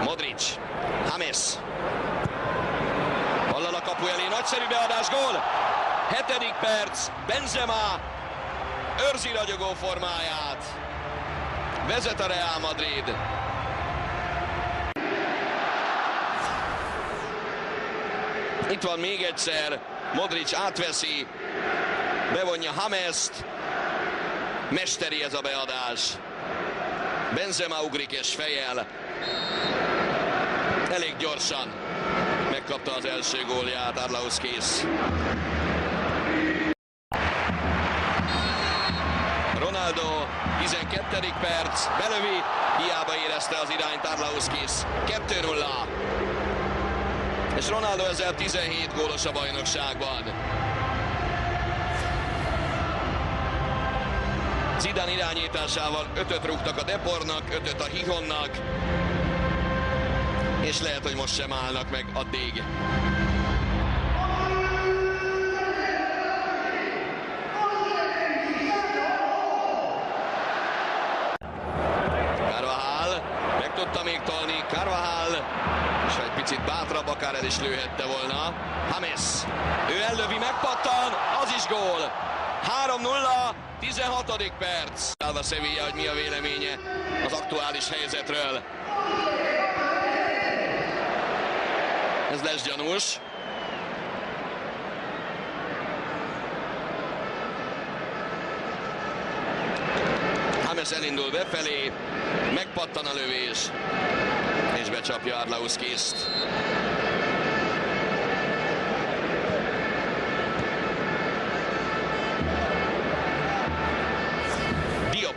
Modric, James. Hallal a kapu elé, nagyszerű beadás, gól! 7. perc, Benzema őrzi ragyogó formáját. Vezet a Real Madrid. Itt van még egyszer, Modric átveszi, bevonja Jamest. Mesteri ez a beadás. Benzema ugrik és fejjel. Elég gyorsan megkapta az első gólját Arlauskis. Ronaldo, 12. perc, belövi, hiába érezte az irányt Arlauskis. 2-0. És Ronaldo ezzel 17 gólos a bajnokságban. Zidane irányításával 5-öt rúgtak a Deportnak, 5-öt a Gijónnak, és lehet, hogy most sem állnak meg addig. Carvajal meg tudta még tolni, Carvajal, és egy picit bátrabb, akár el is lőhette volna. James, ő ellövi, megpattan, az is gól! 3-0, 16. perc. Alva Sevilla, hogy mi a véleménye az aktuális helyzetről. Ez lesz gyanús. James elindul befelé, megpattan a lövés, és becsapja Arlauskist.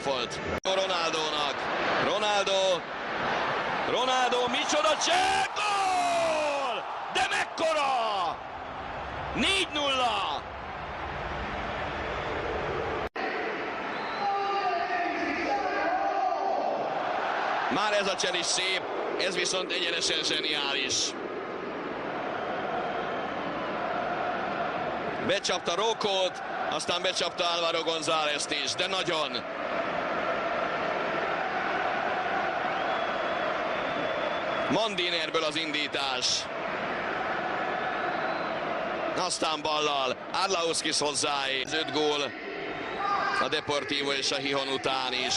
Volt Ronaldónak. Ronaldo, micsoda cseh! Gól! De mekkora! 4-0! Már ez a csel is szép, ez viszont egyenesen zseniális. Becsapta Rocót, aztán becsapta Álvaro Gonzálezt is, de nagyon. Mandinerből az indítás. Aztán ballal Arlauskis hozzáé. 5 gól a Deportivo és a Gijón után is.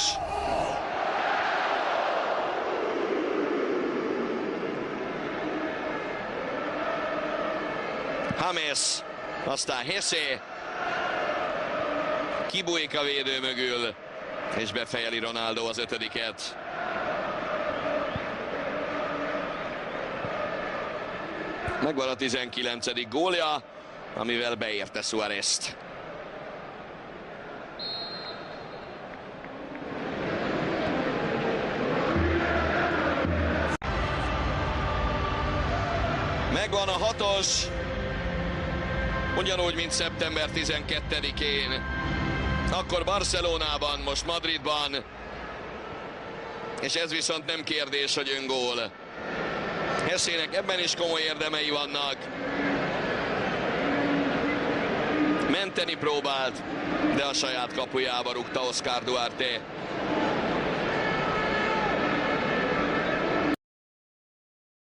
James, aztán Hesse. Kibújik a védő mögül, és befejeli Ronaldo az 5-et. Megvan a 19. gólja, amivel beérte Suárezt. Megvan a 6-os, ugyanúgy, mint szeptember 12-én. Akkor Barcelonában, most Madridban. És ez viszont nem kérdés, hogy öngól. Hessének ebben is komoly érdemei vannak. Menteni próbált, de a saját kapujába rúgta Oscar Duarte.